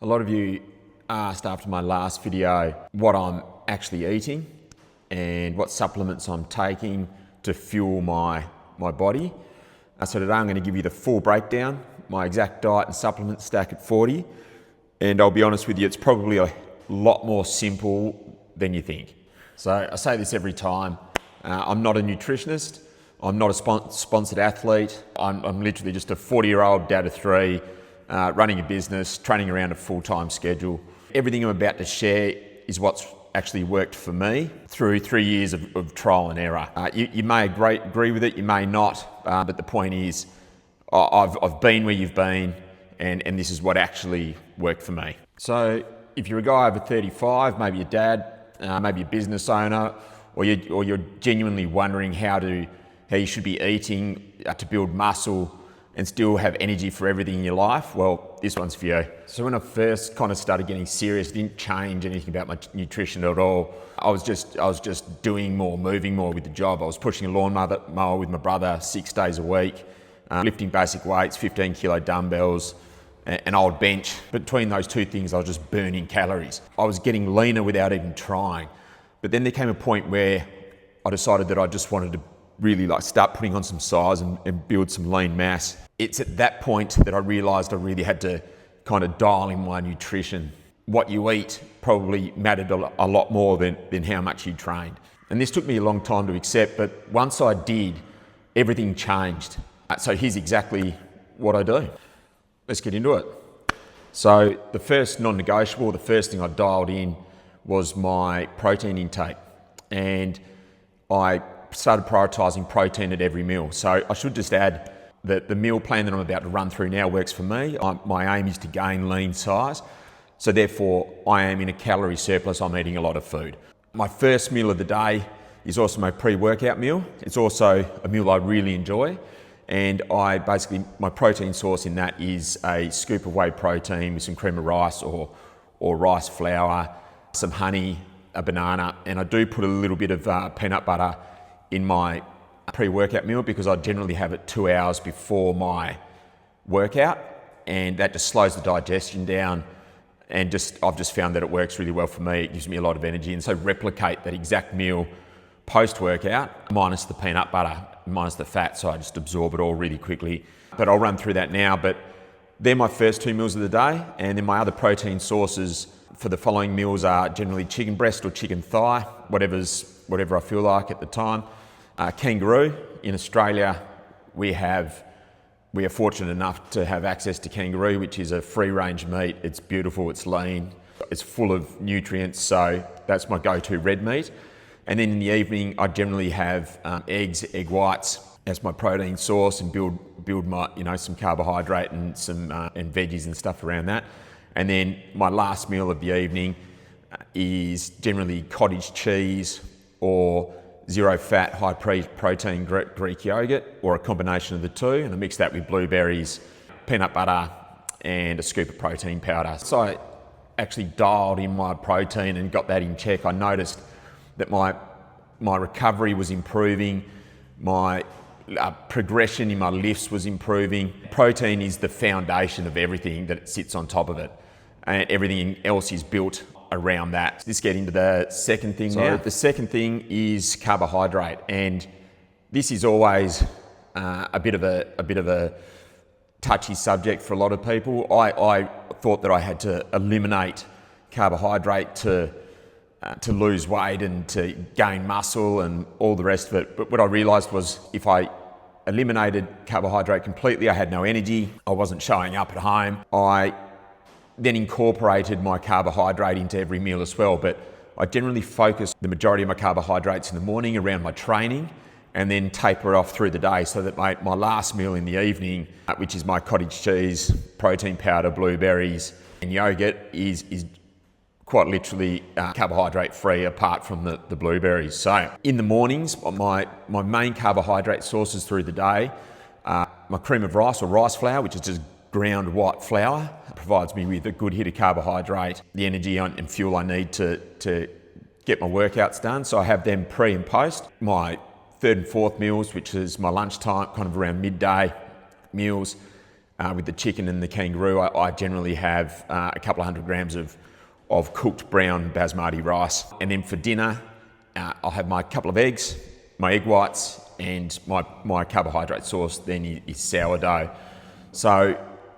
A lot of you asked after my last video what I'm actually eating and what supplements I'm taking to fuel my body. So today I'm going to give you the full breakdown, my exact diet and supplement stack at 40. And I'll be honest with you, it's probably a lot more simple than you think. So I say this every time, I'm not a nutritionist, I'm not a sponsored athlete, I'm literally just a 40-year-old dad of three, running a business, training around a full-time schedule. Everything I'm about to share is what's actually worked for me through 3 years of trial and error. You may agree with it, you may not, but the point is I've been where you've been, and this is what actually worked for me. So if you're a guy over 35, maybe a dad, maybe a business owner, or you're genuinely wondering how you should be eating to build muscle and still have energy for everything in your life, well, this one's for you. So when I first kind of started getting serious, didn't change anything about my nutrition at all. I was just doing more, moving more with the job. I was pushing a lawnmower with my brother 6 days a week, lifting basic weights, 15 kilo dumbbells, an old bench. Between those two things, I was just burning calories. I was getting leaner without even trying. But then there came a point where I decided that I just wanted to really start putting on some size and build some lean mass. It's at that point that I realized I really had to kind of dial in my nutrition. What you eat probably mattered a lot more than how much you trained. And this took me a long time to accept, but once I did, everything changed. So here's exactly what I do. Let's get into it. So the first non-negotiable, the first thing I dialed in was my protein intake. And I started prioritizing protein at every meal. So I should just add that the meal plan that I'm about to run through now works for me. My aim is to gain lean size. So therefore I am in a calorie surplus. I'm eating a lot of food. My first meal of the day is also my pre-workout meal. It's also a meal I really enjoy. And my protein source in that is a scoop of whey protein with some cream of rice or rice flour, some honey, a banana, and I do put a little bit of peanut butter in my pre-workout meal because I generally have it 2 hours before my workout, and that just slows the digestion down, and I've just found that it works really well for me. It gives me a lot of energy, and so replicate that exact meal post-workout minus the peanut butter, minus the fat, so I just absorb it all really quickly. But I'll run through that now. But they're my first 2 meals of the day, and then my other protein sources for the following meals are generally chicken breast or chicken thigh, whatever I feel like at the time. Kangaroo. In Australia, we are fortunate enough to have access to kangaroo, which is a free-range meat. It's beautiful, it's lean, it's full of nutrients, so that's my go-to red meat. And then in the evening, I generally have eggs, egg whites as my protein source, and build my some carbohydrate and some and veggies and stuff around that. And then my last meal of the evening is generally cottage cheese or zero-fat, high-protein Greek yogurt, or a combination of the two, and I mix that with blueberries, peanut butter, and a scoop of protein powder. So I actually dialed in my protein and got that in check. I noticed that my recovery was improving, my progression in my lifts was improving. Protein is the foundation of everything that sits on top of it, and everything else is built around that. Let's get into the second thing now. The second thing is carbohydrate, and this is always a bit of a touchy subject for a lot of people. I thought that I had to eliminate carbohydrate to lose weight and to gain muscle and all the rest of it. But what I realized was if I eliminated carbohydrate completely, I had no energy, I wasn't showing up at home. I then incorporated my carbohydrate into every meal as well, but I generally focus the majority of my carbohydrates in the morning around my training, and then taper off through the day, so that my last meal in the evening, which is my cottage cheese, protein powder, blueberries and yogurt, is quite literally carbohydrate free apart from the blueberries. So in the mornings, my main carbohydrate sources through the day, my cream of rice or rice flour, which is just ground white flour, provides me with a good hit of carbohydrate, the energy and fuel I need to get my workouts done. So I have them pre and post. My third and fourth meals, which is my lunchtime, kind of around midday meals, with the chicken and the kangaroo, I generally have a couple of 100 grams of cooked brown basmati rice. And then for dinner, I'll have my couple of eggs, my egg whites, and my carbohydrate source then is sourdough. So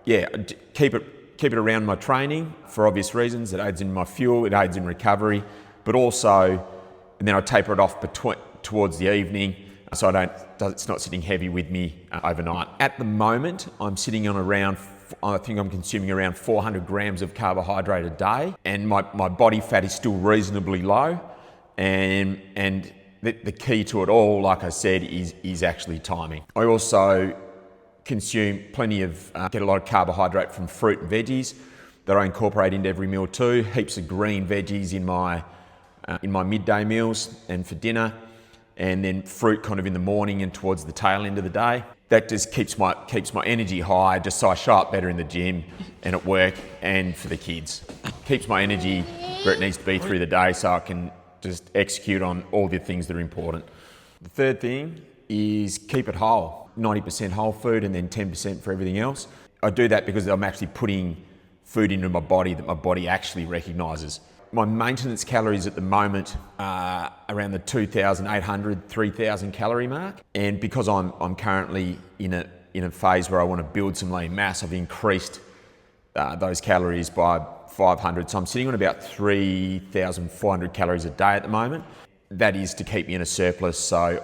yeah, keep it around my training for obvious reasons. It aids in my fuel, it aids in recovery, but also, and then I taper it off towards the evening, so it's not sitting heavy with me overnight. At the moment, I'm sitting on I think I'm consuming around 400 grams of carbohydrate a day, and my body fat is still reasonably low, and the key to it all, like I said, is actually timing. I also consume get a lot of carbohydrate from fruit and veggies that I incorporate into every meal too. Heaps of green veggies in my midday meals and for dinner, and then fruit kind of in the morning and towards the tail end of the day. That just keeps my energy high, just so I show up better in the gym and at work and for the kids. Keeps my energy where it needs to be through the day, so I can just execute on all the things that are important. The third thing is keep it whole. 90% whole food and then 10% for everything else. I do that because I'm actually putting food into my body that my body actually recognises. My maintenance calories at the moment are around the 2,800, 3,000 calorie mark. And because I'm currently in a phase where I want to build some lean mass, I've increased those calories by 500. So I'm sitting on about 3,400 calories a day at the moment. That is to keep me in a surplus, so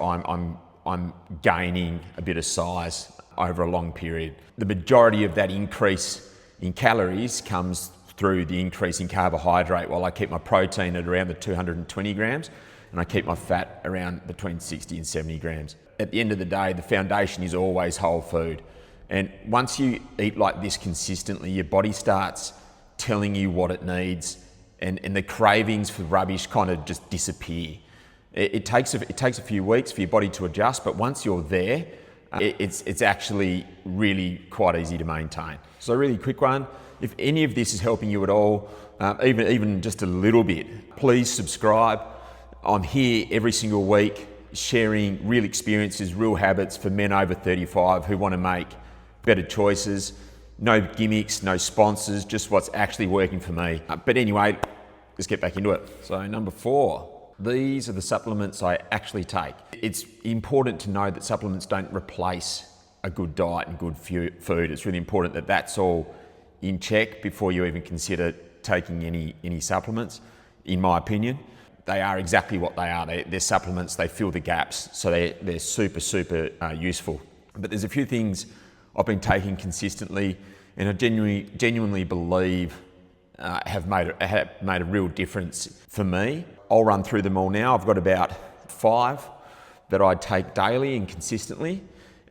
I'm gaining a bit of size over a long period. The majority of that increase in calories comes through the increase in carbohydrate, while I keep my protein at around the 220 grams and I keep my fat around between 60 and 70 grams. At the end of the day, the foundation is always whole food. And once you eat like this consistently, your body starts telling you what it needs, and the cravings for rubbish kind of just disappear. It takes a few weeks for your body to adjust, but once you're there, it's actually really quite easy to maintain. So a really quick one, if any of this is helping you at all, even just a little bit, please subscribe. I'm here every single week sharing real experiences, real habits for men over 35 who want to make better choices. No gimmicks, no sponsors, just what's actually working for me. But anyway, let's get back into it. So number 4. These are the supplements I actually take. It's important to know that supplements don't replace a good diet and good food. It's really important that that's all in check before you even consider taking any supplements, in my opinion. They are exactly what they are. They're supplements, they fill the gaps, so they're super, super useful. But there's a few things I've been taking consistently and I genuinely believe have made a real difference for me. I'll run through them all now. I've got about 5 that I take daily and consistently.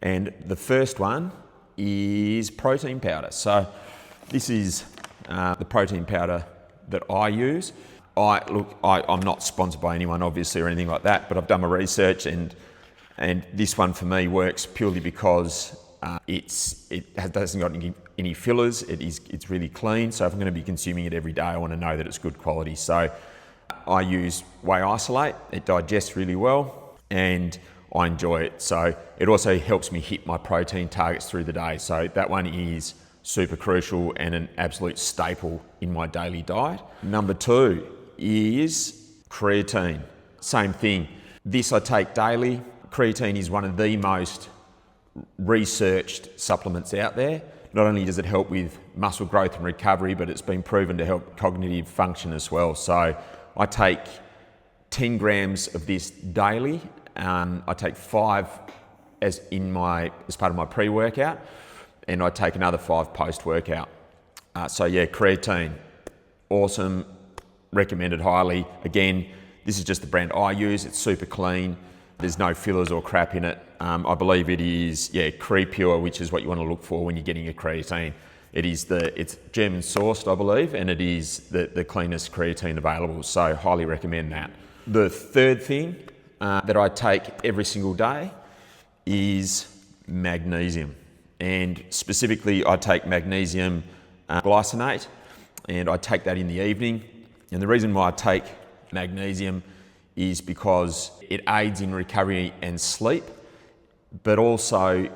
And the first one is protein powder. So this is the protein powder that I use. I'm not sponsored by anyone, obviously, or anything like that, but I've done my research, and this one for me works purely because it hasn't got any fillers. It's really clean. So if I'm going to be consuming it every day, I want to know that it's good quality. So I use whey isolate. It digests really well, and I enjoy it. So it also helps me hit my protein targets through the day. So that one is super crucial and an absolute staple in my daily diet. Number 2 is creatine. Same thing. This I take daily. Creatine is one of the most researched supplements out there. Not only does it help with muscle growth and recovery, but it's been proven to help cognitive function as well. So I take 10 grams of this daily. I take 5 as part of my pre-workout, and I take another 5 post-workout. So yeah, creatine, awesome, recommended highly. Again, this is just the brand I use. It's super clean. There's no fillers or crap in it. I believe it is, Crepure, which is what you want to look for when you're getting a creatine. It's German sourced, I believe, and it is the cleanest creatine available. So highly recommend that. The third thing that I take every single day is magnesium. And specifically, I take magnesium glycinate, and I take that in the evening. And the reason why I take magnesium is because it aids in recovery and sleep, but also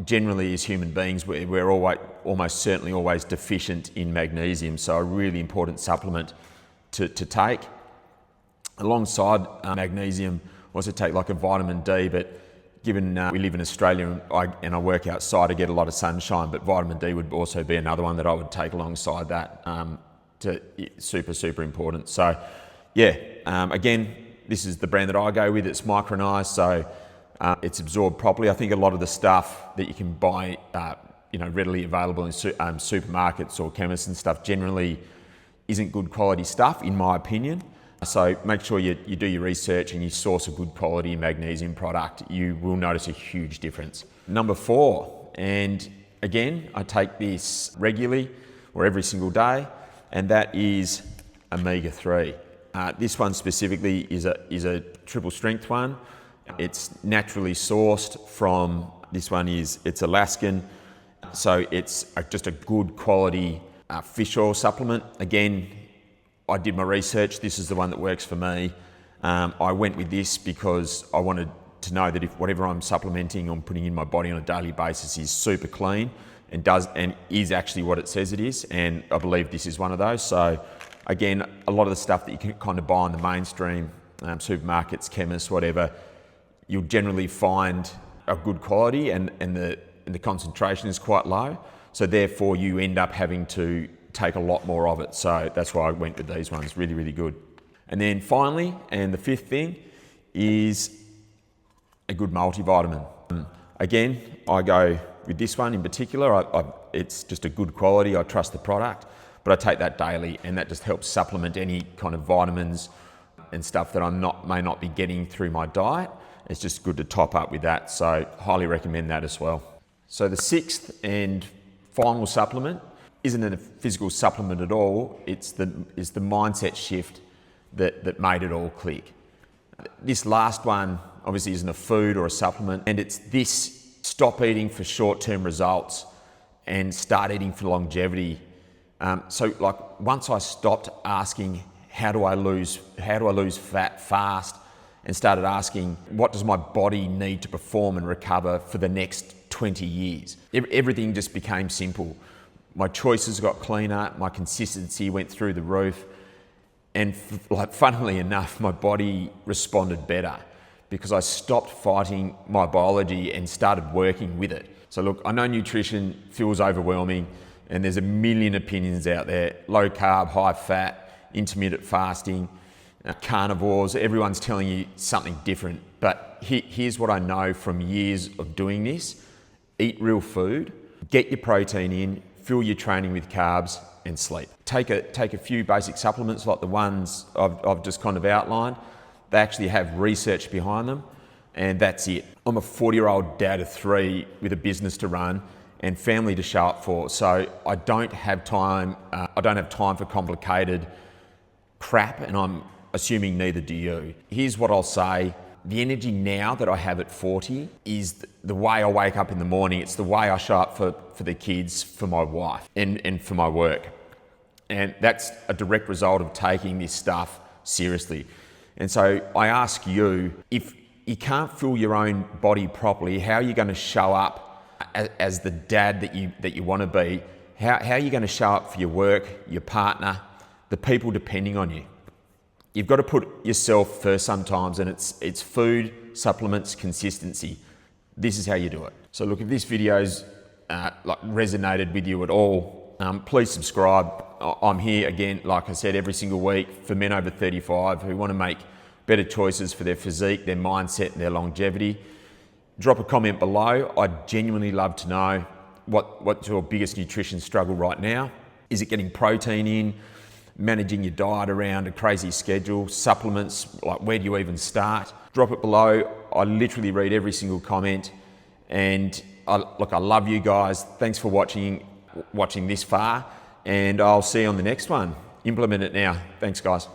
generally as human beings, we're almost certainly always deficient in magnesium, so a really important supplement to take. Alongside magnesium, also take like a vitamin D, but given we live in Australia and I work outside, I get a lot of sunshine, but vitamin D would also be another one that I would take alongside that. Super important. So yeah, again, this is the brand that I go with. It's micronized, so it's absorbed properly. I think a lot of the stuff that you can buy, readily available in supermarkets or chemists and stuff generally isn't good quality stuff, in my opinion. So make sure you do your research and you source a good quality magnesium product. You will notice a huge difference. Number 4, and again, I take this regularly or every single day, and that is omega-3. This one specifically is a triple strength one. It's naturally sourced from, it's Alaskan, so it's just a good quality fish oil supplement. Again, I did my research. This is the one that works for me. I went with this because I wanted to know that if whatever I'm supplementing or putting in my body on a daily basis is super clean and is actually what it says it is, and I believe this is one of those. So again, a lot of the stuff that you can kind of buy on the mainstream, supermarkets, chemists, whatever, you'll generally find a good quality and the concentration is quite low. So therefore you end up having to take a lot more of it. So that's why I went with these ones. Really, really good. And then finally, and the 5th thing, is a good multivitamin. Again, I go with this one in particular. It's just a good quality. I trust the product, but I take that daily, and that just helps supplement any kind of vitamins and stuff that may not be getting through my diet. It's just good to top up with that. So highly recommend that as well. So the 6th and final supplement isn't a physical supplement at all. It's the mindset shift that made it all click. This last one obviously isn't a food or a supplement, and it's this: stop eating for short-term results and start eating for longevity. So like once I stopped asking how do I lose fat fast, and started asking what does my body need to perform and recover for the next 20 years, everything just became simple. My choices got cleaner, my consistency went through the roof, and funnily enough, my body responded better because I stopped fighting my biology and started working with it. So look, I know nutrition feels overwhelming and there's a million opinions out there: low carb, high fat, intermittent fasting, carnivores. Everyone's telling you something different, but here's what I know from years of doing this: eat real food, get your protein in, fill your training with carbs, and sleep. Take a few basic supplements like the ones I've just kind of outlined. They actually have research behind them, and that's it. I'm a 40-year-old dad of 3 with a business to run and family to show up for, so I don't have time. I don't have time for complicated crap, and I'm assuming neither do you. Here's what I'll say: the energy now that I have at 40 is the way I wake up in the morning. It's the way I show up for the kids, for my wife, and for my work. And that's a direct result of taking this stuff seriously. And so I ask you, if you can't fill your own body properly, how are you going to show up as the dad that you want to be? How are you going to show up for your work, your partner, the people depending on you? You've got to put yourself first sometimes, and it's food, supplements, consistency. This is how you do it. So look, if this video's resonated with you at all, please subscribe. I'm here again, like I said, every single week for men over 35 who want to make better choices for their physique, their mindset, and their longevity. Drop a comment below. I'd genuinely love to know what's your biggest nutrition struggle right now. Is it getting protein in? Managing your diet around a crazy schedule? Supplements, like where do you even start? Drop it below. I literally read every single comment, and I love you guys. Thanks for watching this far, and I'll see you on the next one. Implement it now. Thanks, guys.